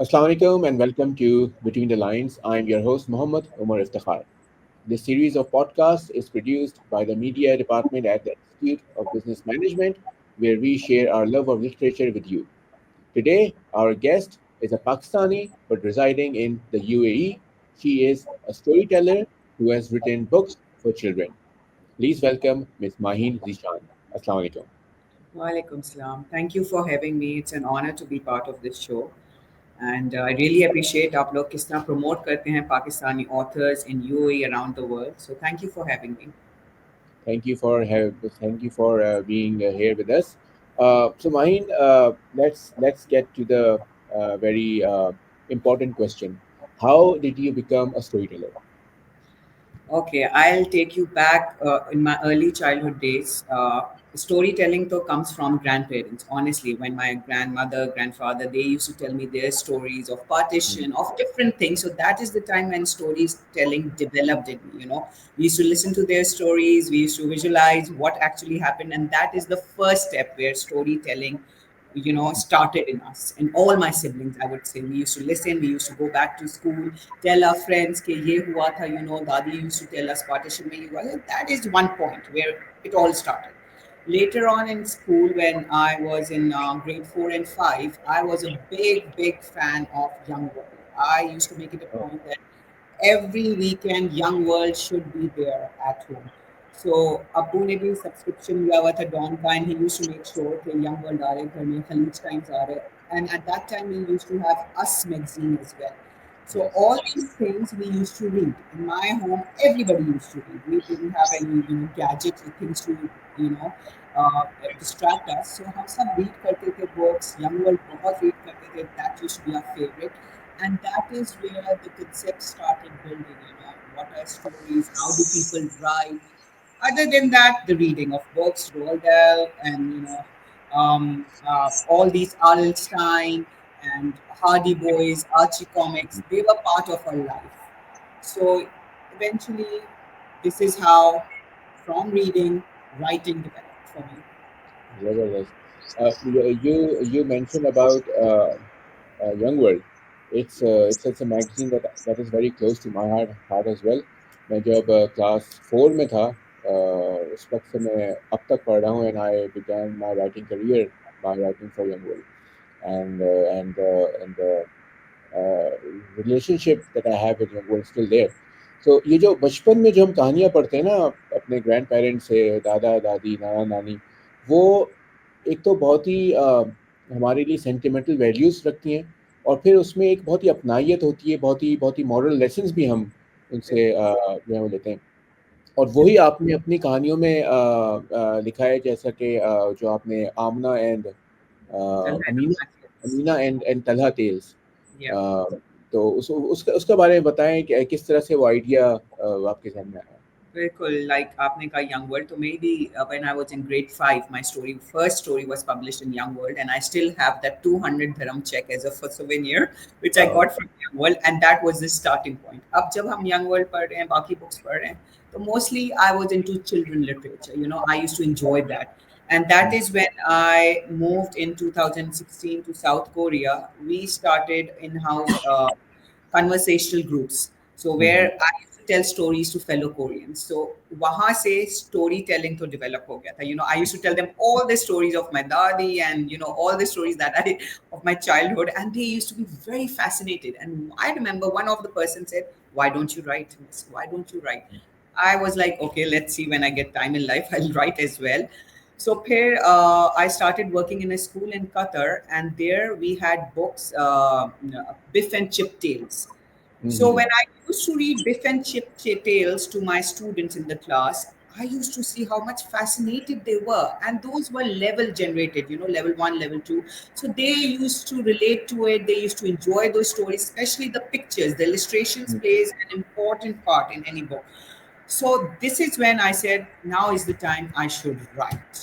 Assalamu alaikum and welcome to Between the Lines. I'm your host Muhammad Omar Iftikhar. This series of podcasts is produced by the media department at the Institute of Business Management, where we share our love of literature with you. Today, our guest is a Pakistani but residing in the UAE. She is a storyteller who has written books for children. Please welcome Ms. Maheen Zeeshan. Assalamu alaikum. Walaikum salam. Thank you for having me. It's an honor to be part of this show. And I really appreciate आप लोग किस तरह promote करते हैं Pakistani authors in UAE around the world. So thank you for having me. Thank you for being here with us. So, Maheen, let's get to the very important question. How did you become a storyteller? Okay, I'll take you back in my early childhood days. Storytelling though comes from grandparents. Honestly, when my grandmother, grandfather, they used to tell me their stories of partition, of different things. So that is the time when storytelling developed in me. We used to listen to their stories. We used to visualize what actually happened, and that is the first step where storytelling started in us. And all my siblings, I would say, we used to listen, we used to go back to school, tell our friends ke ye hua tha, dadi used to tell us partition mein ye hua tha. That is one point where it all started. Later on in school, when I was in grade 4 and 5, I was a big fan of Young World. I used to make it a Oh, point that every weekend Young World should be there at home. So अब्बू ने भी subscription लिया हुआ था डॉन का and he used to make sure कि Young World आ रहे घर में खलीज टाइम्स आ रहे and at that time we used to have us magazine as well. So yes. all these things we used to read in my home. Everybody used to read. We didn't have any gadgets or things to distract us. So हम सब read करते थे books. Young World बहुत read करते थे. That used to be our favorite. And that is where the concept started building. What are stories? How do people write? Other than that, the reading of books, Roald Dahl, and all these R.L. Stein and Hardy Boys, Archie comics, they were part of our life. So eventually, this is how, from reading, writing developed for me. Zabardast. You mentioned about Young World. It's a magazine that is very close to my heart as well. मैं जब class 4 में था उस वक्त से मैं अब तक पढ़ रहा हूँ and I began my writing career by writing for Young World and the relationship that I have with Young World is still there. So ये जो बचपन में जो हम कहानियाँ पढ़ते हैं ना अपने ग्रैंड पेरेंट्स से दादा दादी नाना नानी वो एक तो बहुत ही हमारे लिए सेंटिमेंटल वैल्यूज़ रखती हैं और फिर उसमें एक बहुत ही अपनायत होती है बहुत ही मॉरल लेसन्स भी हम उनसे जो है वो लेते हैं और वही आपने अपनी कहानियों में लिखा है जैसा कि जो आपने Amna and Amina Amina and Talha tales Yeah. तो उसका बारे में बताएं कि किस तरह से वो आइडिया आपके सामने आया. Very cool. Like आपने कहा Young World, so maybe when I was in grade 5, my first story was published in Young World, and I still have that 200 dirham check as a for souvenir, which I Uh, got from Young World, and that was the starting point. अब जब हम Young World पढ़ रहे हैं, बाकी books पढ़ रहे हैं, तो mostly I was into children literature. I used to enjoy that, and that is when I moved in 2016 to South Korea. We started in-house conversational groups. So where mhm. I used to tell stories to fellow Koreans. So वहाँ से storytelling to develop हो गया था. I used to tell them all the stories of my dadi and all the stories that I of my childhood, and they used to be very fascinated. And I remember one of the person said, "Why don't you write, miss? Why don't you write?" I was like, "Okay, let's see when I get time in life, I'll write as well." So here, I started working in a school in Qatar, and there we had books, Biff and Chip Tales. So Mhm. when I used to read Biff and Chip Tales to my students in the class, I used to see how much fascinated they were, and those were level generated, level 1, level 2. So they used to relate to it. They used to enjoy those stories, especially the pictures. The illustrations plays an important part in any book. So this is when I said, now is the time I should write.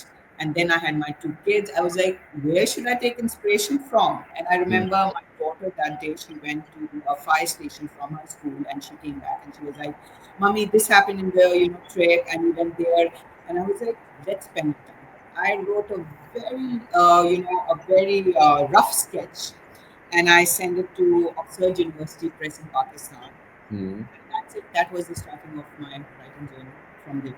And then I had my 2 kids. I was like, where should I take inspiration from? And I Mhm. remember my daughter that day, she went to a fire station from her school and she came back and she was like, Mommy, this happened in the trek and we went there. And I was like, let's spend time. I wrote a very rough sketch and I sent it to Oxford University Press in Pakistan. Hmm. And that's it. That was the starting of my writing journey from there.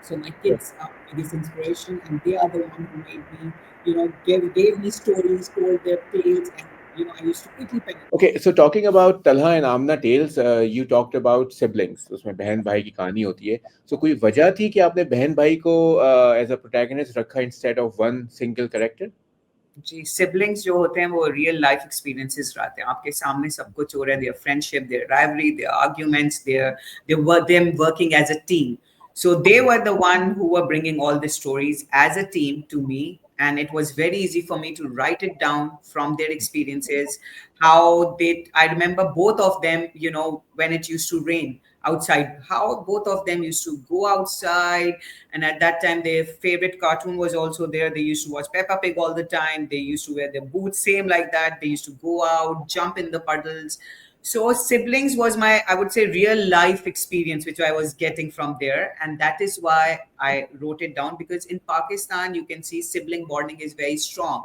So my kids are my biggest inspiration, and they are the one who made me, gave me stories, told their tales, and I used to quickly pen it down. Okay, so talking about Talha and Amna tales, you talked about siblings. उसमें बहन भाई की कहानी होती है. So कोई वजह थी कि आपने बहन भाई को as a protagonist रखा instead of one single character? जी, सिबलिंग्स जो होते हैं वो रियल लाइफ एक्सपीरियंसेस रहते हैं, आपके सामने सब कुछ हो रहा है, their friendship, their rivalry, their arguments, their work them working as a team. So they were the one who were bringing all the stories as a team to me, and it was very easy for me to write it down from their experiences. I remember both of them, when it used to rain outside, how both of them used to go outside. And at that time, their favorite cartoon was also there. They used to watch Peppa Pig all the time. They used to wear their boots, same like that. They used to go out, jump in the puddles. So siblings was my, I would say, real life experience, which I was getting from there. And that is why I wrote it down, because in Pakistan, you can see sibling bonding is very strong.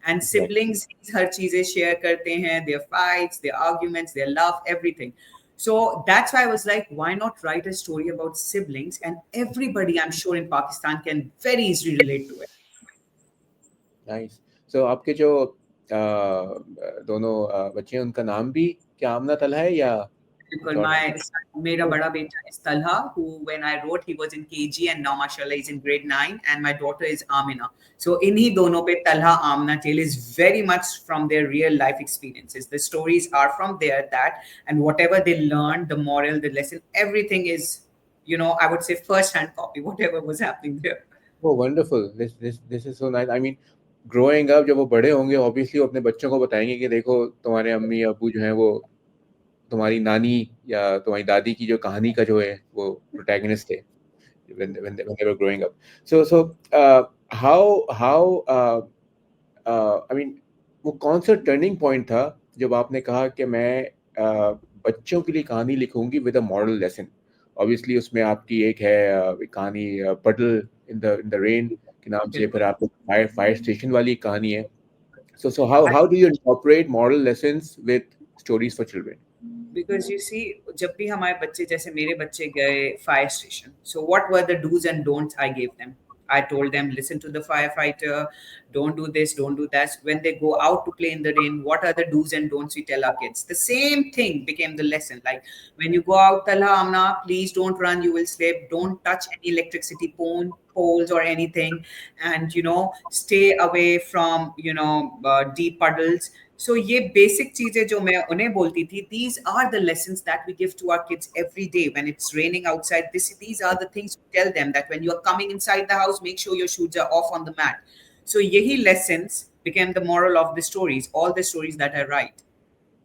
And Exactly. siblings हर चीजें share करते हैं, their fights, their arguments, their love, everything. So that's why I was like, why not write a story about siblings? And everybody, I'm sure, in Pakistan can very easily relate to it. Nice. So आपके जो दोनों बच्चे हैं उनका नाम भी क्या आमना तलहा है या कुछ Because और नाम? my son, Mera Bada Beta is Talha, who when I wrote, he was in KG, and now mashallah is in grade 9, and my daughter is Amina. So inhi dono pe Talha Amna tale is very much from their real life experiences. The stories are from there, that, and whatever they learned, the moral, the lesson, everything is, I would say first hand copy, whatever was happening there. Oh, wonderful. This is so nice. I mean, growing up जब वो बड़े होंगे obviously वो अपने बच्चों को बताएंगे कि देखो तुम्हारे अम्मी अब्बू जो हैं वो तुम्हारी नानी या तुम्हारी दादी की जो कहानी का जो है वो प्रोटैगनिस्ट थे when they were growing up. So how I mean वो कौन सा टर्निंग पॉइंट था जब आपने कहा कि मैं बच्चों के लिए कहानी लिखूंगी with a moral lesson? Obviously उसमें आपकी एक है कहानी पडल इन द रेन के नाम से, फिर आपको फायर फायर स्टेशन वाली कहानी है. So how do you incorporate moral lessons with stories for children? Because you see, जब भी हमारे बच्चे, जैसे मेरे बच्चे गए fire station, so what were the dos and don'ts I gave them. I told them, listen to the firefighter, don't do this, don't do that. When they go out to play in the rain, what are the do's and don'ts we tell our kids? The same thing became the lesson. Like, when you go out, Talha Amna, please don't run, you will slip. Don't touch any electricity poles or anything. And, stay away from, deep puddles. So ये basic चीजें जो मैं उन्हें बोलती थी, these are the lessons that we give to our kids every day when it's raining outside. These are the things we tell them, that when you are coming inside the house, make sure your shoes are off on the mat. So यही lessons became the moral of the stories, all the stories that I write.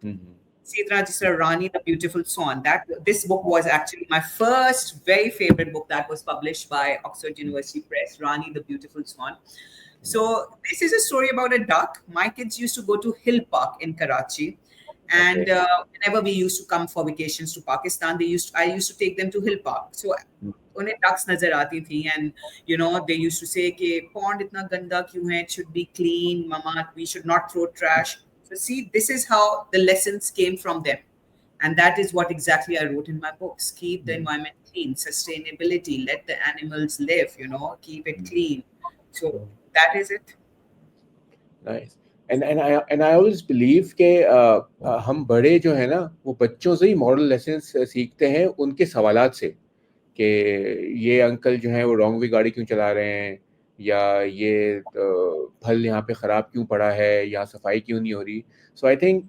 Mm-hmm. Sidra Jisra Rani, the Beautiful Swan. That this book was actually my first very favorite book that was published by Oxford University Press, Rani, the Beautiful Swan. So this is a story about a duck. My kids used to go to Hill Park in Karachi, and Okay. whenever we used to come for vacations to Pakistan, I used to take them to Hill Park. So उन्हें ducks नजर आती थी, and they used to say कि pond इतना गंदा क्यों है? It should be clean, mama. We should not throw trash. So see, this is how the lessons came from them, and that is what exactly I wrote in my books. Keep the environment clean, sustainability, let the animals live. Keep it clean. So that is it. Nice. And I always believe कि हम बड़े जो है ना वो बच्चों से ही moral lessons सीखते हैं उनके सवालात से, कि ये अंकल जो हैं वो रॉन्ग वे गाड़ी क्यों चला रहे हैं, या ये फल यहाँ पे ख़राब क्यों पड़ा है, यहाँ सफाई क्यों नहीं हो रही. So I think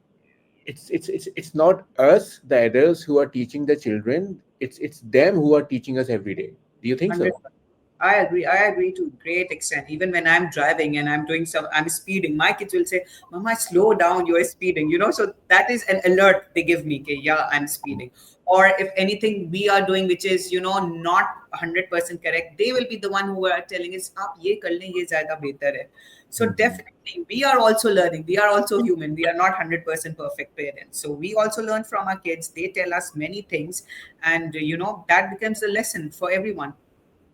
it's not us the adults who are teaching the children, it's them who are teaching us every day. Do you think so? 100%. I agree. I agree to great extent. Even when I'm driving and I'm speeding, my kids will say, "Mama, slow down. You're speeding." So that is an alert they give me. Okay, yeah, I'm speeding. Or if anything we are doing which is not 100% correct, they will be the one who are telling us, "आप ये कर लें, ये ज़्यादा बेहतर है." So Mhm. definitely, we are also learning. We are also human. We are not 100% perfect parents. So we also learn from our kids. They tell us many things, and that becomes a lesson for everyone.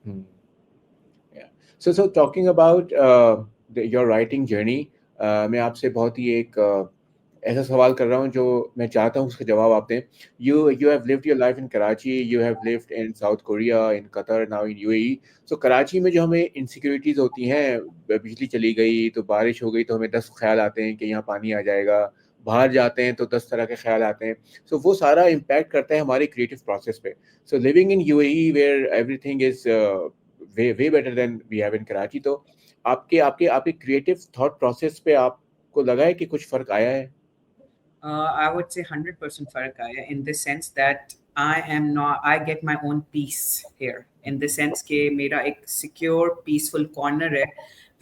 Hmm. Yeah. So talking about your writing journey, मैं आपसे बहुत ही एक ऐसा सवाल कर रहा हूँ जो मैं चाहता हूँ उसका जवाब आप दें। You have lived your life in Karachi, you have lived in South Korea, in Qatar, now in UAE. So Karachi में जो हमें इनसिक्योरिटीज़ होती हैं, बिजली चली गई तो, बारिश हो गई तो, हमें 10 ख्याल आते हैं कि यहाँ पानी आ जाएगा, बाहर जाते हैं तो 10 तरह के ख्याल आते हैं। सो वो सारा इम्पैक्ट करता है हमारे क्रिएटिव प्रोसेस पे। So living in UAE where everything is way way better than we have in Karachi, तो आपके आपके आपके क्रिएटिव थॉट प्रोसेस पे आपको लगा है कि कुछ फ़र्क आया है? I would say 100% fark aaya in the sense that I am not, I get my own peace here. In the sense ke mera ek secure, peaceful corner hai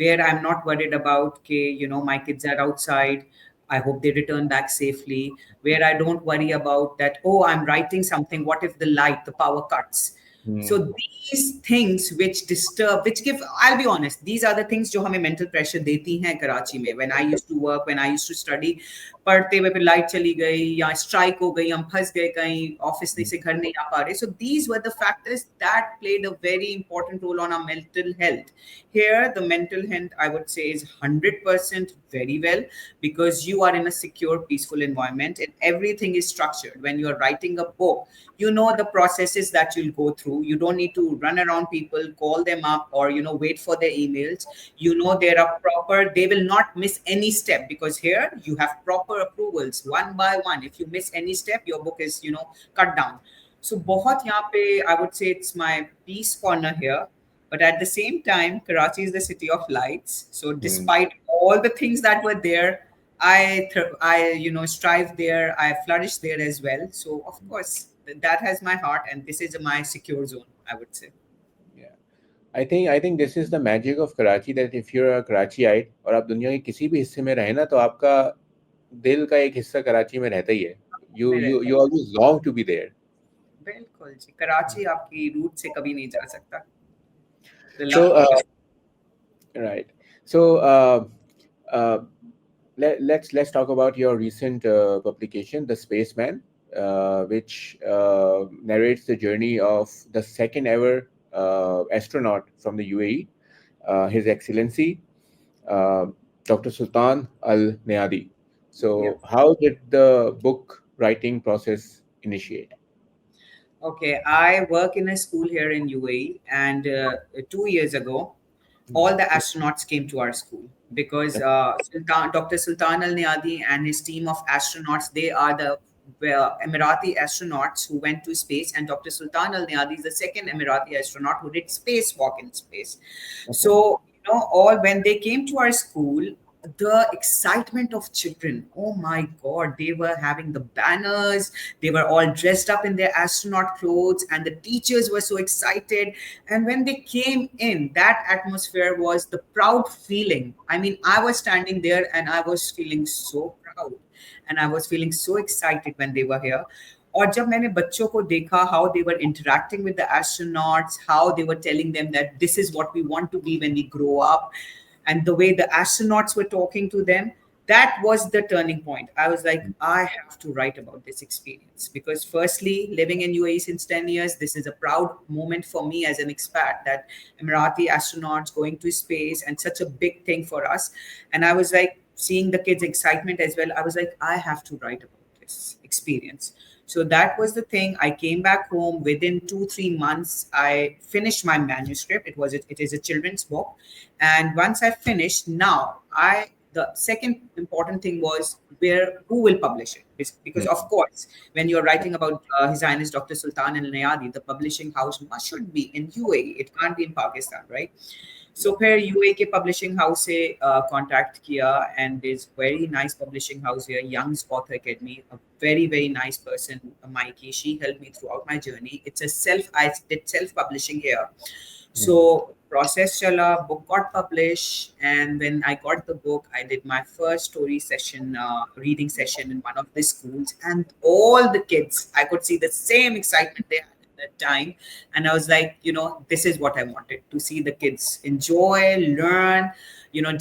where I'm not worried about ke, my kids are outside. I hope they return back safely. Where I don't worry about that, oh, I'm writing something. What if the light, the power cuts? Hmm. So these things which disturb, which give, I'll be honest, these are the things जो हमें mental pressure देती हैं कराची में. When I used to work, when I used to study, पढ़ते हुए फिर light चली गई या स्ट्राइक हो गई, हम फंस गए कहीं, ऑफिस से घर नहीं आ पा रहे. So these were the factors that played a very important role on our mental health. Here the mental health, I would say, is 100% very well, because you are in a secure, peaceful environment and everything is structured. When you are writing a book, you know the processes that you'll go through. You don't need to run around people, call them up, or wait for their emails. There are proper, they will not miss any step, because here you have proper approvals one by one. If you miss any step, your book is cut down. So बहुत यहाँ पे, I would say, it's my peace corner here. But at the same time, Karachi is the city of lights. So Hmm. despite all the things that were there, I strive there. I flourish there as well. So of course, that has my heart, and this is my secure zone, I would say. Yeah. I think this is the magic of Karachi, that if you're a Karachiite और आप दुनिया के किसी भी हिस्से में रहे ना, तो आपका दिल का एक हिस्सा कराची में रहता ही है. You में you रहता है. you always long to be there. बिल्कुल जी, कराची आपकी रूट से कभी नहीं जा सकता. The So love is right. So uh, let's talk about your recent publication, The Spaceman, which narrates the journey of the second ever astronaut from the UAE, His Excellency uh, Dr. Sultan Al Nayadi. yeah. So, how did the book writing process initiate? Okay, I work in a school here in UAE, and 2 years ago, Hmm. all the astronauts came to our school because Dr. Sultan Al Niadi and his team of astronauts, they are the Emirati astronauts who went to space, and Dr. Sultan Al Niadi is the second Emirati astronaut who did spacewalk in space. Okay. So, all when they came to our school, the excitement of children, oh my God, they were having the banners, they were all dressed up in their astronaut clothes, and the teachers were so excited. And when they came in, that atmosphere was the proud feeling. I mean, I was standing there and I was feeling so proud, and I was feeling so excited when they were here. और जब मैंने बच्चों को देखा, how they were interacting with the astronauts, how they were telling them that this is what we want to be when we grow up, and the way the astronauts were talking to them, that was the turning point. I was like, I have to write about this experience, because firstly, living in UAE since 10 years, this is a proud moment for me as an expat, that Emirati astronauts going to space, and such a big thing for us. And I was like, seeing the kids excitement as well, I was like, I have to write about this experience. So that was the thing. I came back home within 2 3 months. I finished my manuscript. It is a children's book, and once I finished, now I the second important thing was where who will publish it. Because of Hmm. course, when you're writing about His Highness Dr. Sultan Al Nayadi, the publishing house must should be in UAE. It can't be in Pakistan, right? So फिर UAE के publishing house से contact किया, and this very nice publishing house here, Young's Author Academy, a very nice person, Mikey. She helped me throughout my journey. I did self publishing here. So Hmm. process chala, book got published, and when I got the book, I did my first story session, reading session in one of the schools, and all the kids, I could see the same excitement they had at that time. And I was like, this is what I wanted to see: the kids enjoy, learn,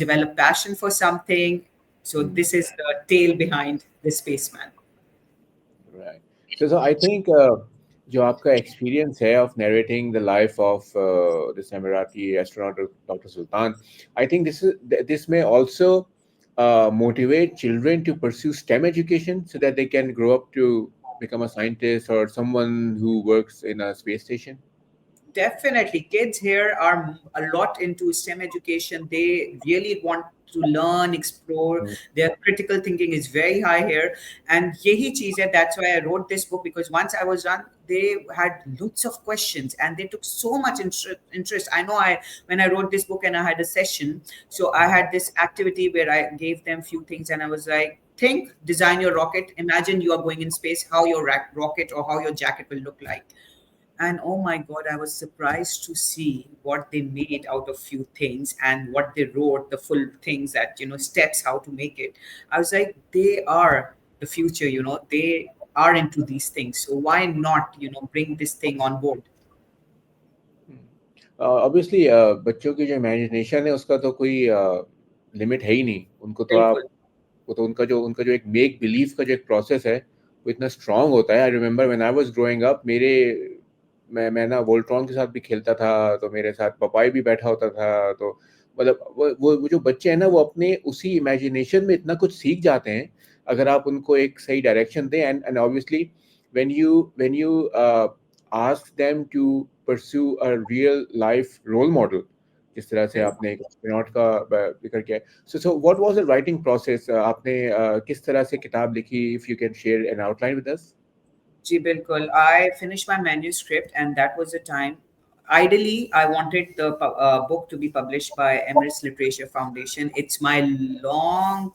develop passion for something. So Hmm. this is the tale behind the Spaceman. Right. So I think जो आपका experience है of narrating the life of this Emirati astronaut Dr. Sultan, I think this may also motivate children to pursue STEM education so that they can grow up to become a scientist or someone who works in a space station? Definitely. Kids here are a lot into STEM education. They really want to learn, explore. Mm. Their critical thinking is very high here. And yehi cheez hai, that's why I wrote this book, because once I was done, they had lots of questions and they took so much interest. I know when I wrote this book and I had a session, so I had this activity where I gave them few things and I was like, think, design your rocket. Imagine you are going in space, how your rocket or how your jacket will look like. And oh my god, I was surprised to see what they made out of few things and what they wrote, the full things, that steps how to make it. I was like, they are the future, they are into these things, so why not bring this thing on board. Obviously बच्चों की जो imagination है उसका तो कोई limit है ही नहीं, उनको तो आप, बिल्कुल। वो तो उनका जो एक मेक बिलीव का जो एक प्रोसेस है वो इतना स्ट्रांग होता है। I remember when I was growing up, मैं ना वोल्ट्रॉन के साथ भी खेलता था, तो मेरे साथ पपाई भी बैठा होता था। तो मतलब वो जो बच्चे हैं ना, वो अपने उसी इमेजिनेशन में इतना कुछ सीख जाते हैं अगर आप उनको एक सही डायरेक्शन दें। And obviously when you ask them to pursue a real life role model, जिस तरह से बिल्कुल। आपने एक एस्ट्रोनॉट का जिक्र किया। So what was the writing process? आपने किस तरह से किताब लिखी? If you can share an outline with us. Ji, bilkul. I finished my manuscript, and that was the time. Ideally, I wanted the book to be published by Emirates Literature Foundation. It's my long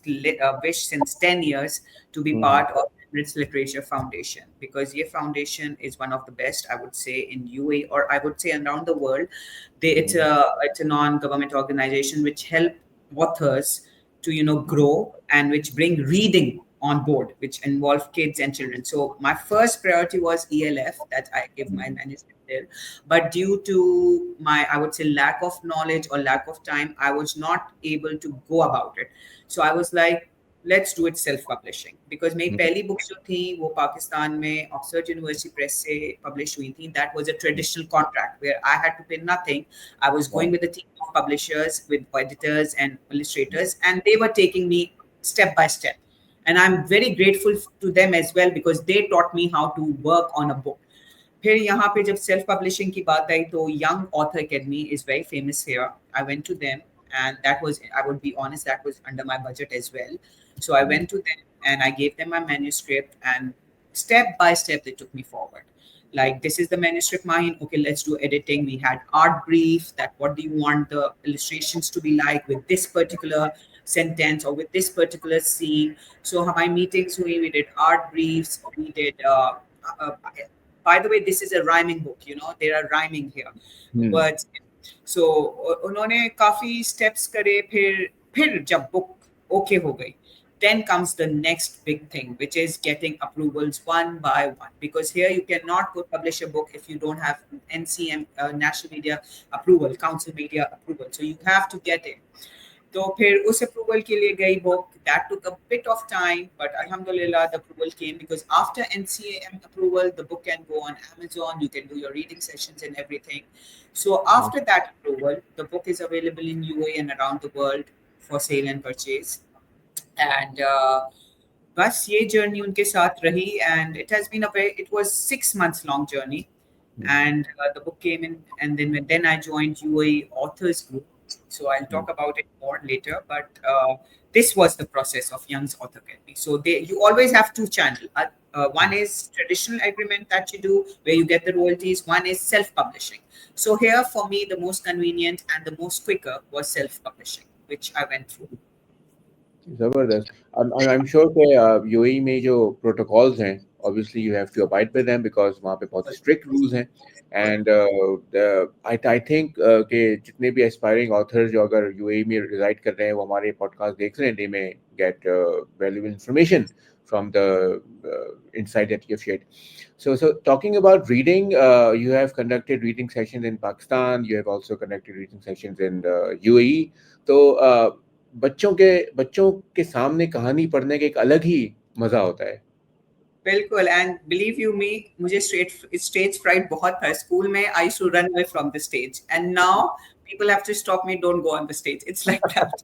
wish since 10 years to be hmm. part of Emirates Literature Foundation, because your foundation is one of the best, I would say, in UAE, or I would say around the world. Hmm. It's a non-government organization which help authors to grow, and which bring reading on board, which involve kids and children. So my first priority was ELF, that I give my manuscript there. But due to my, I would say, lack of knowledge or lack of time, I was not able to go about it. So I was like, let's do it self publishing, because मेरी हम्म। पहली books जो थी वो पाकिस्तान में Oxford University Press से publish हुई थी. That was a traditional contract where I had to pay nothing. I was going with a team of publishers, with editors and illustrators, and they were taking me step by step. And I'm very grateful to them as well, because they taught me how to work on a book. फिर यहाँ पे जब self publishing की बात आई, तो Young Author Academy is very famous here. I went to them, and that was, I would be honest, that was under my budget as well. So I went to them and I gave them my manuscript, and step by step they took me forward. Like, this is the manuscript, Maheen. Okay, let's do editing. We had art brief, that what do you want the illustrations to be like with this particular sentence or with this particular scene. So my meetings, we did art briefs, we did uh, by the way, this is a rhyming book, there are rhyming here, hmm. words. So उन्होंने काफी steps करे. फिर जब book okay हो गई, then comes the next big thing, which is getting approvals one by one, because here you cannot go publish a book if you don't have NCM, National Media Approval, Council Media Approval. So you have to get it. तो फिर उस approval के लिए गई book. That took a bit of time, but अल्हम्दुलिल्लाह the approval came, because after NCAM approval the book can go on Amazon, you can do your reading sessions and everything. So after that approval, the book is available in UAE and around the world for sale and purchase. And बस ये journey उनके साथ रही, and it was 6 months long journey. And the book came in, and then I joined UAE Authors Group. So I'll talk about it more later, but this was the process of Young's Author Academy. So you always have two channels. One is traditional agreement that you do, where you get the royalties. One is self-publishing. So here, for me, the most convenient and the most quicker was self-publishing, which I went through. जबरदस्त। I'm sure कि UAE में जो protocols हैं, obviously you have to abide by them because वहाँ पे बहुत strict rules हैं। and I think कि जितने भी aspiring authors जो अगर यूएई में reside कर रहे हैं, वो हमारे podcast देख रहे हैं, they may get valuable information from the insight that you've shared. So talking about reading, you have conducted reading sessions in Pakistan, you have also conducted reading sessions in UAE. तो बच्चों के सामने कहानी पढ़ने का एक अलग ही मजा होता है। बिल्कुल. एंड बिलीव यू मी, मुझे स्टेज फ्राइट बहुत था स्कूल में. I used to run away from the stage, and now people have to stop me, don't go on the stage. It's like that.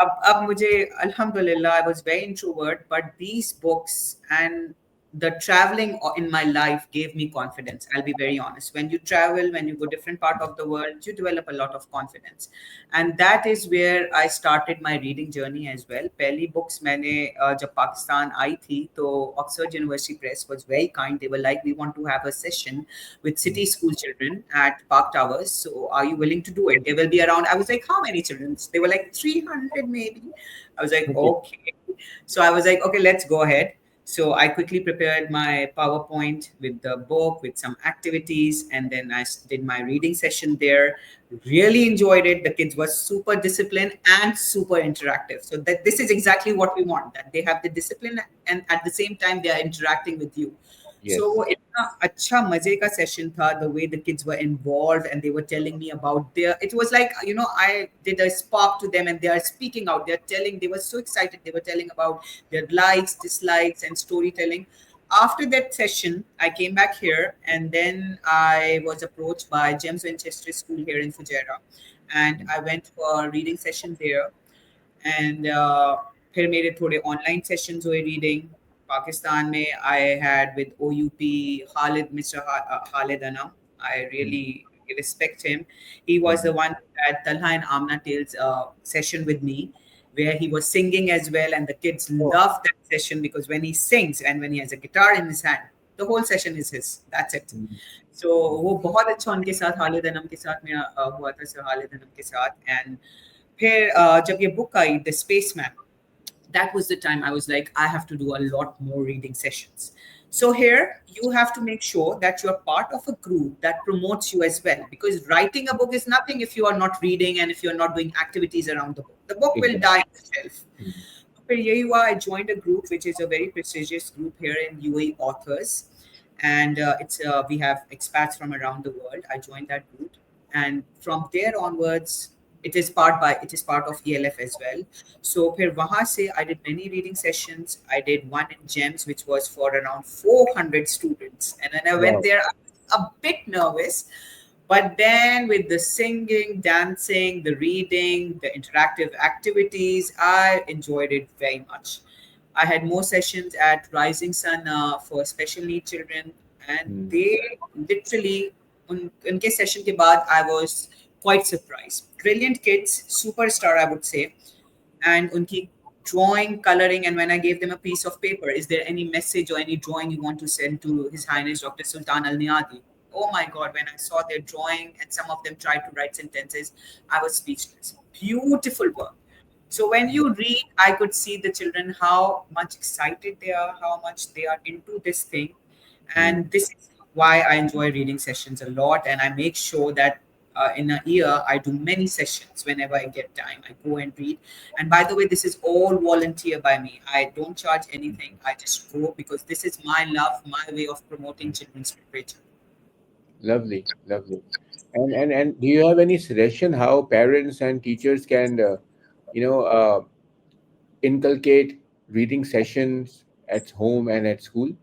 अब मुझे अल्हम्दुलिल्लाह, I was very introvert, but these books and the traveling in my life gave me confidence. I'll be very honest. When you travel, when you go different part of the world, you develop a lot of confidence, and that is where I started my reading journey as well. पहली books मैंने जब पाकिस्तान आई थी, तो Oxford University Press was very kind. They were like, we want to have a session with city school children at Park Towers. So are you willing to do it? They will be around. I was like, how many children? They were like 300 maybe. I was like, Okay. okay. So I was like, okay, let's go ahead. So I quickly prepared my PowerPoint with the book, with some activities, and then I did my reading session there. Really enjoyed it. The kids were super disciplined and super interactive. So that this is exactly what we want, that they have the discipline and at the same time they are interacting with you. So Yes. वो इतना अच्छा मजे का session था, the way the kids were involved and they were telling me about their, it was like, I did a spark to them and they are speaking out, they're telling, they were so excited, they were telling about their likes, dislikes and storytelling. After that session I came back here, and then I was approached by James Winchester School here in Fujairah, and I went for a reading session there. And फिर मेरे थोड़े online sessions हुए reading Pakistan में. I had with OUP Khalid, Mr. Khalid Anam. I Mm. really respect him. He was the Mm. one who had Talha and Amna Tales session with me, where he was singing as well, and the kids Oh. loved that session because when he sings and when he has a guitar in his hand, the whole session is his. That's it. Mm. So वो बहुत अच्छा उनके साथ खालिद अनम के साथ मेरा हुआ था, सर खालिद अनम के साथ. एंड फिर जब ये book I the spaceman, that was the time I was like, I have to do a lot more reading sessions. So here you have to make sure that you're part of a group that promotes you as well, because writing a book is nothing if you are not reading and if you're not doing activities around the book. The book will Exactly. die on the shelf. Mm. फिर यही हुआ, I joined a group which is a very prestigious group here in UAE Authors, and it's we have expats from around the world. I joined that group, and from there onwards, it is part of ELF as well. So फिर वहाँ से I did many reading sessions. I did one in GEMS which was for around 400 students, and when I went Wow. there, I was a bit nervous, but then with the singing, dancing, the reading, the interactive activities, I enjoyed it very much. I had more sessions at Rising Sun for special need children, and Mm. they literally, उनके session के बाद, I was quite surprised. Brilliant kids, superstar, I would say, and unki drawing, coloring, and when I gave them a piece of paper, is there any message or any drawing you want to send to His Highness Dr. Sultan Al Niadi? Oh my God, when I saw their drawing and some of them tried to write sentences, I was speechless. Beautiful work. So when you read, I could see the children how much excited they are, how much they are into this thing, Mm. and this is why I enjoy reading sessions a lot. And I make sure that in a year I do many sessions whenever I get time. I go and read. And by the way, this is all volunteer by me. I don't charge anything. I just go because this is my love, my way of promoting children's literature. Lovely, lovely. And do you have any suggestion how parents and teachers can, you know, inculcate reading sessions at home and at school?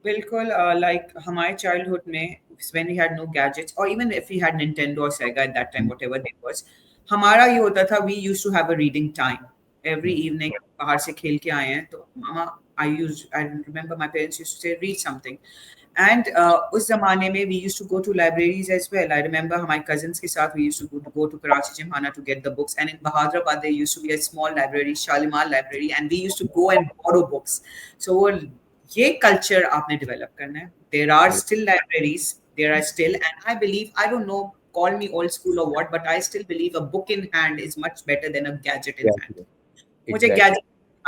बिल्कुल like हमारे childhood में when we had no gadgets और even if we had Nintendo और Sega at that time Mm. Whatever there was, हमारा ये होता था, we used to have a reading time every Mm. Evening. बाहर से खेल के आए हैं तो मामा, I remember my parents used to say read something. And उस जमाने में we used to go to libraries as well. I remember हमारे कजिन्स के साथ we used to go to Karachi Gymkhana to get the books, and in Bahadurabad there used to be a small library, Shalimar library, and we used to go and borrow books. So वो ये culture आपने develop करना है. There are Yes. Still libraries, there are still, and I believe, I don't know, call me old school or what, but I still believe a book in hand is much better than a gadget in hand. Exactly. मुझे Exactly. gadget,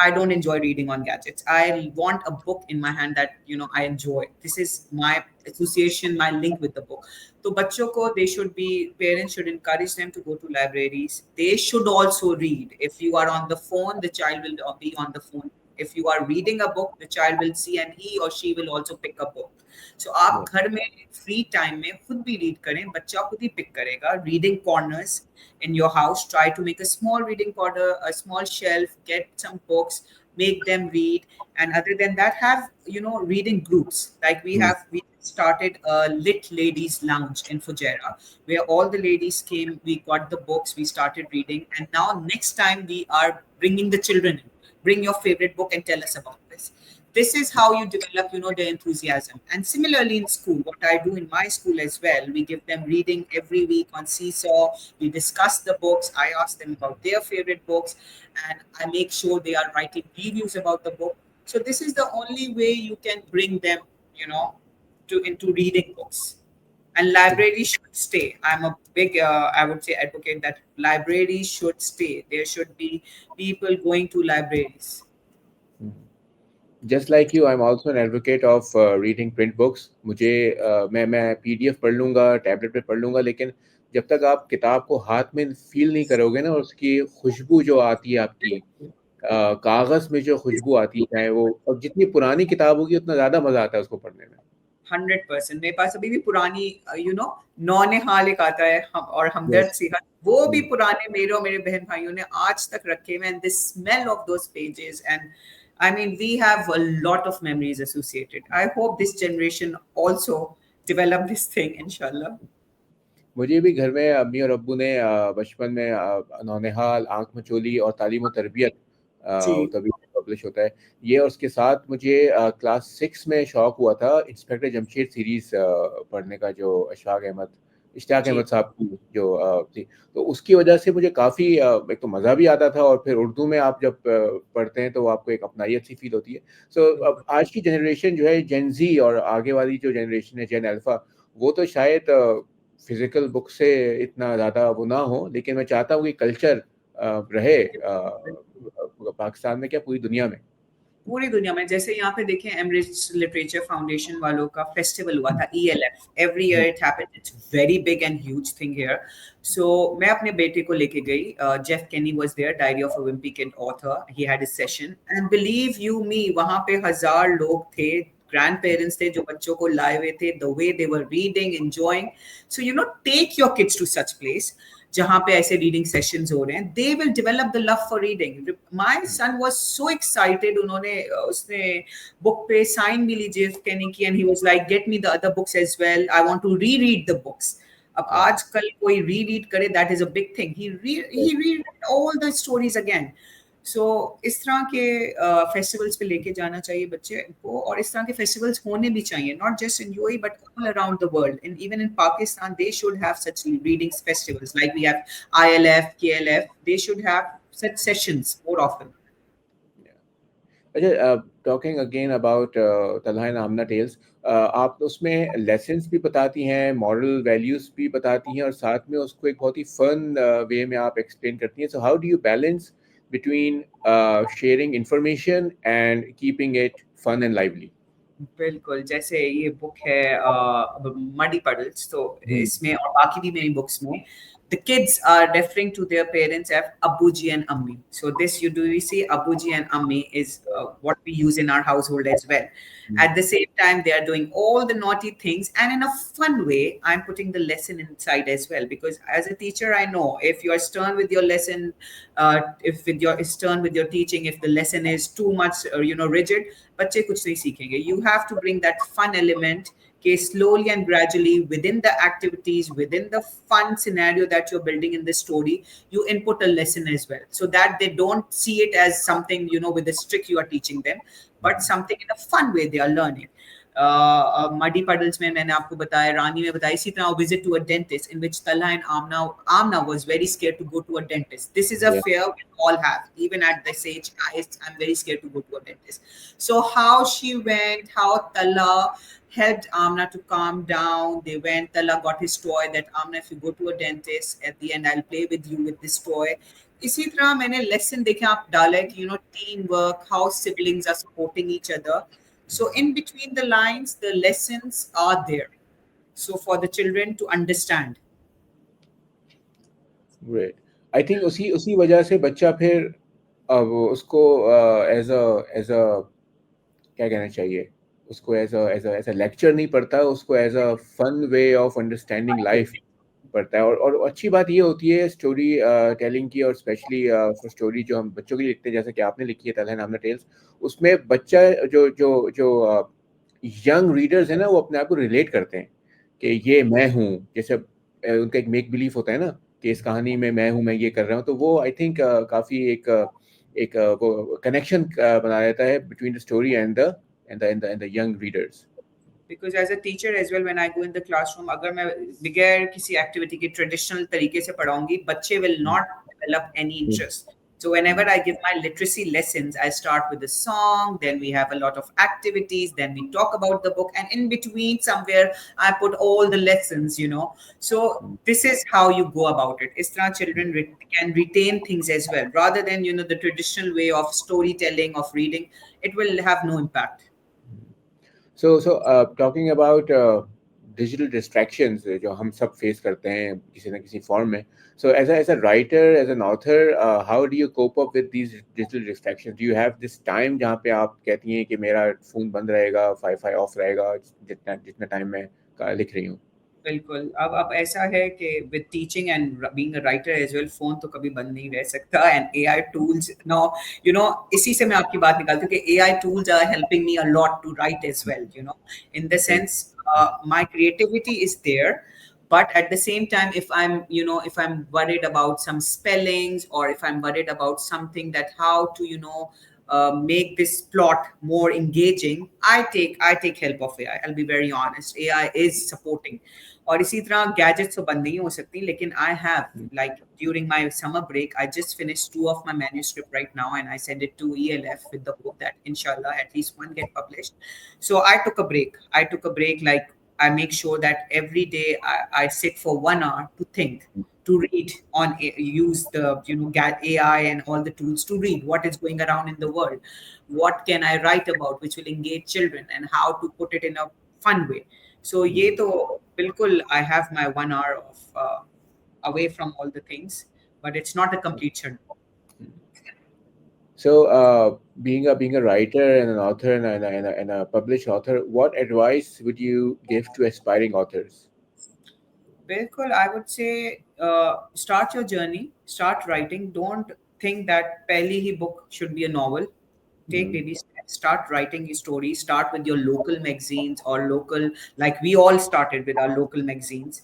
I don't enjoy reading on gadgets. I want a book in my hand that I enjoy. This is my association, my link with the book. तो बच्चों को, they should be, parents should encourage them to go to libraries. They should also read. If you are on the phone, the child will be on the phone. If you are reading a book, the child will see and he or she will also pick a book. So Yeah. आप घर में free time में खुद भी read करें, बच्चा खुद ही pick करेगा. Reading corners in your house, try to make a small reading corner, a small shelf, get some books, make them read. And other than that, have reading groups like we Mm. have. We started a lit ladies lounge in Fujairah, where all the ladies came. We got the books, we started reading, and now next time we are bringing the children in. Bring your favorite book and tell us about this. This is how you develop, the enthusiasm. And similarly in school, what I do in my school as well, we give them reading every week on Seesaw. We discuss the books. I ask them about their favorite books, and I make sure they are writing reviews about the book. So this is the only way you can bring them, you know, to into reading books. And libraries should stay. I'm a big, I would say, advocate that libraries should stay. There should be people going to libraries. Just like you I am also an advocate of reading print books. मुझे मैं PDF पढ़ लूँगा, tablet पे पढ़ लूँगा, लेकिन जब तक आप किताब को हाथ में फील नहीं करोगे ना, और उसकी खुशबू जो आती है आपकी, कागज़ में जो खुशबू आती है, चाहे वो, और जितनी पुरानी किताब होगी उतना ज़्यादा मज़ा आता है उसको पढ़ने में. 100%. मेरे पास अभी भी पुरानी, नौनिहाल एक आता है, और हमदर्द Yes. सिंह, वो भी पुराने मेरे और मेरे बहन भाइयों ने आज तक रखे हुए, and the smell of those pages, and I mean, we have a lot of memories associated. I hope this generation also develop this thing, inshallah. मुझे भी घर में अम्मी और अब्बू ने बचपन में नौनिहाल, आँख मचोली और तालीम और तरबियत, जी, तभी पब्लिश होता है ये, और उसके साथ मुझे क्लास 6 में शौक हुआ था इंस्पेक्टर जमशेद सीरीज पढ़ने का, जो इश्तियाक जी, अहमद साहब की जो थी. तो उसकी वजह से मुझे काफ़ी एक तो मज़ा भी आता था, और फिर उर्दू में आप जब पढ़ते हैं तो आपको एक अपनायत सी फील होती है. सो अब आज की जनरेशन जो है जेन जी, और आगे वाली जो जनरेशन है जेन अल्फ़ा, वो तो शायद फिजिकल बुक से इतना ज़्यादा वो ना हो, लेकिन मैं चाहता हूँ कि कल्चर रहे पाकिस्तान में, क्या पूरी दुनिया में. पूरी दुनिया में. जैसे यहाँ पे देखें, एमरिच लिटरेचर फाउंडेशन वालों का फेस्टिवल हुआ था, ELF. Every year it happens. It's very big and huge thing here. So मैं अपने बेटे को लेके गई. Jeff Kinney was there, Diary of a Wimpy Kid author. He had his session, and believe you me, वहां पे 1,000 लोग थे. ग्रैंड पेरेंट्स थे जो बच्चों को लाए हुए थे. The way they were reading, enjoying. So take your kids to such place जहां पे ऐसे रीडिंग सेशंस हो रहे हैं. They will develop the love for reading. My son was so excited. उसने बुक पे साइन भी ली जेफ केनी की, and he was like, get me the other books as well, I want to reread the books. अब Yeah. आजकल कोई री read करे, that is a big thing. He read all the stories again. So इस तरह के festivals पे लेके जाना चाहिए बच्चे को, और इस तरह के फेस्टिवल्स होने भी चाहिए, not just in UAE but all around the world. In even in Pakistan they should have such reading festivals like we have ILF, KLF. They should have such sessions more often. अच्छा, talking again about Talha and Amna tales, आप उसमें lessons भी बताती हैं, moral values भी बताती हैं, और साथ में उसको एक बहुत ही फन वे में आप एक्सप्लेन करती हैं. So how do you balance between sharing information and keeping it fun and lively? बिल्कुल. जैसे ये बुक है मडी पडल्स, तो हम्म. इसमें और बाकी भी मेरी बुक्स में the kids are referring to their parents as Abuji and Ammi. So this, you see Abuji and Ammi is what we use in our household as well. At the same time, they are doing all the naughty things, and in a fun way, I'm putting the lesson inside as well. Because as a teacher, I know if you are stern with your lesson, if with your stern with your teaching, if the lesson is too much, rigid, बच्चे कुछ नहीं सीखेंगे. You have to bring that fun element. Okay, slowly and gradually, within the activities, within the fun scenario that you're building in the story, you input a lesson as well, so that they don't see it as something, with the strict you are teaching them, but something in a fun way they are learning. Muddy Puddles में मैंने आपको बताया, रानी में बताया. इसी तरह visit to a dentist, in which Talha and Amna was very scared to go to a dentist. This is a Yeah. fear we all have. Even at this age, I'm very scared to go to a dentist. So how she went, how Talha helped Amna to calm down. They went, Talha got his toy, that Amna, if you go to a dentist, at the end I'll play with you with this toy. इसी तरह मैंने lesson देखे आप डाला कि team work, how siblings are supporting each other. So in between the lines, the lessons are there, so for the children to understand. Great. I think उसी उसी वजह से बच्चा फिर अब उसको एज अ क्या कहना चाहिए, उसको एज अ लेक्चर नहीं पढ़ता, उसको as a fun way of understanding life पढ़ता है. और अच्छी बात ये होती है स्टोरी टेलिंग की, और स्पेशली फॉर स्टोरी जो हम बच्चों के लिए लिखते हैं, जैसे कि आपने लिखी है तलहा नामना टेल्स, उसमें बच्चा जो जो जो यंग रीडर्स है ना, वो अपने आप को रिलेट करते हैं कि ये मैं हूँ, जैसे उनका एक मेक बिलीफ होता है ना कि इस कहानी में मैं ये कर रहा हूँ, तो वो आई थिंक काफी एक वो कनेक्शन बना देता है between the story and the young readers. Because as a teacher as well when I go in the classroom, अगर मैं बगैर किसी एक्टिविटी के ट्रेडिशनल तरीके से पढ़ाऊंगी, बच्चे will not develop any interest. So whenever I give my literacy lessons, I start with a song, then we have a lot of activities, then we talk about the book, and in between somewhere I put all the lessons, you know. So this is how you go about it. Is tarah children can retain things as well, rather than, you know, the traditional way of storytelling, of reading. It will have no impact. So talking about digital distractions जो हम सब face करते हैं किसी ना किसी form में. So as a writer, as an author, how do you cope up with these digital distractions? Do you have this time जहाँ पे आप कहती हैं कि मेरा फोन बंद रहेगा, वाईफाई ऑफ रहेगा जितना जितना टाइम मैं लिख रही हूँ? बिल्कुल। अब ऐसा है कि with teaching and being a writer as well, phone तो कभी बंद नहीं रह सकता, and AI tools now, you know, इसी से मैं आपकी बात निकालती हूँ कि AI tools are helping me a lot to write as well, you know, in the Right. Sense my creativity is there, but at the same time, if I'm, you know, if I'm worried about some spellings, or if I'm worried about something, that how to, you know, make this plot more engaging, I take help of AI. I'll be very honest, AI is supporting. और इसी तरह gadgets तो बंद नहीं हो सकती, लेकिन I have, like, during my summer break, I just finished two of my manuscript right now, and I sent it to ELF with the hope that inshallah at least one get published. So I took a break. Like, I make sure that every day I sit for 1 hour to think, to read on use the, you know, AI and all the tools to read what is going around in the world, what can I write about which will engage children, and how to put it in a fun way. So ये तो बिल्कुल, I have my 1 hour of away from all the things, but it's not a complete shutdown. So, being a writer and an author and a published author, what advice would you give to aspiring authors? Bilkul, I would say, start your journey, start writing. Don't think that pehli hi book should be a novel. Take Mm. baby steps, start writing your story, start with your local magazines or local, like we all started with our local magazines,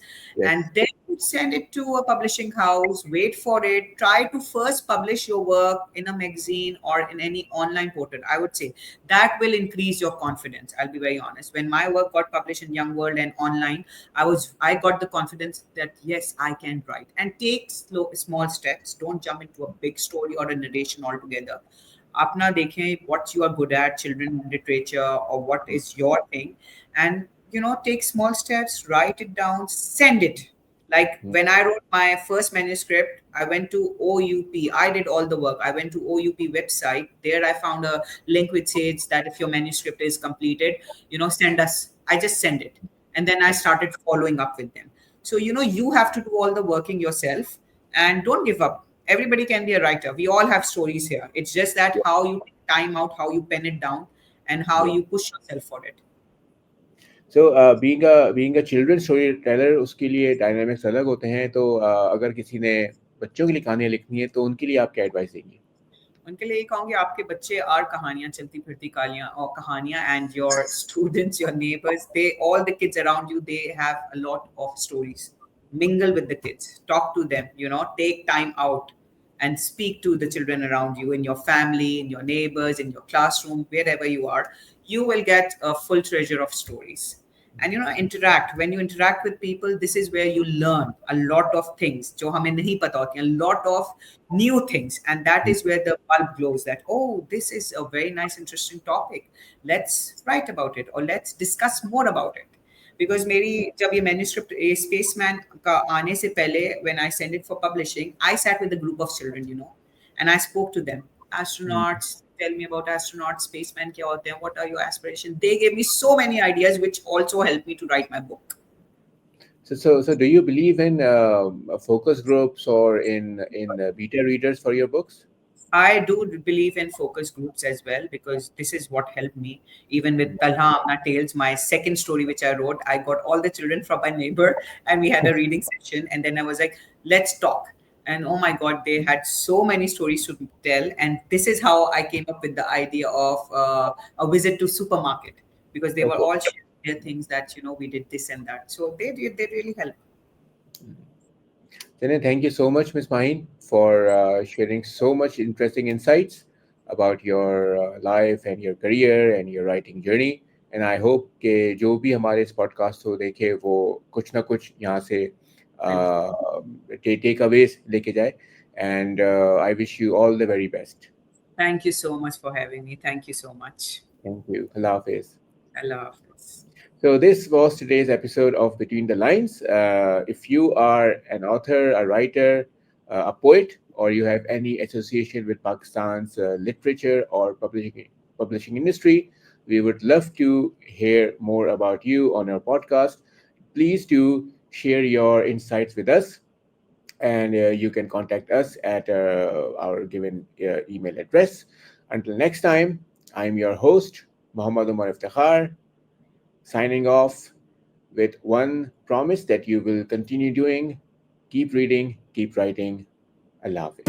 and Yes. then send it to a publishing house, wait for it, try to first publish your work in a magazine or in any online portal. I would say that will increase your confidence. I'll be very honest, when my work got published in Young World and online, I got the confidence that yes, I can write. And take small steps, don't jump into a big story or a narration altogether. अपना देखें what you are good at, children literature, or what is your thing, and, you know, take small steps, write it down, send it. Like Mm. when I wrote my first manuscript, I went to OUP. I did all the work. I went to OUP website. There I found a link which says that if your manuscript is completed, you know, send us. I just send it. And then I started following up with them. So, you know, you have to do all the working yourself, and don't give up. Everybody can be a writer. We all have stories here. It's just that how you take time out, how you pen it down, and how Yeah. you push yourself for it. So, being a children's storyteller, उसके लिए dynamics अलग होते हैं. तो अगर किसी ने बच्चों के लिए कहानियाँ लिखनी है, तो उनके लिए आप क्या एडवाइस देंगे? उनके लिए ये कहूँगी, आपके बच्चे और कहानियाँ, चलती फिरती कालियाँ और कहानियाँ, and your students, your neighbours, they all the kids around you, they have a lot of stories. Mingle with the kids, talk to them, you know, take time out and speak to the children around you, in your family, in your neighbors, in your classroom, wherever you are. You will get a full treasure of stories. And, you know, interact. When you interact with people, this is where you learn a lot of things जो हमें नहीं पता होती हैं, a lot of new things, and that is where the bulb glows, that oh, this is a very nice, interesting topic, let's write about it, or let's discuss more about it. Because मेरी जब ये manuscript spaceman का आने से पहले, when I sent it for publishing, I sat with a group of children, you know, and I spoke to them. Astronauts, tell me about astronauts. Spaceman क्या होते हैं, what are your aspirations? They gave me so many ideas which also helped me to write my book. So do you believe in focus groups or in beta readers for your books? I do believe in focus groups as well, because this is what helped me. Even with Talha Amna Tales, my second story which I wrote, I got all the children from my neighbor and we had a reading session. And then I was like, let's talk. And oh my God, they had so many stories to tell. And this is how I came up with the idea of a visit to supermarket. because they were Okay. all sharing their things that, we did this and that. So they really help. Then thank you so much, Ms. Maheen, for sharing so much interesting insights about your life and your career and your writing journey. And I hope कि जो भी हमारे इस podcast को देखे वो कुछ ना कुछ यहाँ से Thank you. टेक अवेज लेके जाए. And I wish you all the very best. Thank you so much for having me. Thank you so much. Thank you. Allah Hafiz. Allah Hafiz. So this was today's episode of Between the Lines. If you are an author, a writer, a poet, or you have any association with Pakistan's literature or publishing industry, we would love to hear more about you on our podcast. Please do share your insights with us, and you can contact us at our given email address. Until next time, I'm your host, Muhammad Omar Iftikhar, signing off with one promise that you will continue doing. Keep reading, keep writing. Allah Hafiz.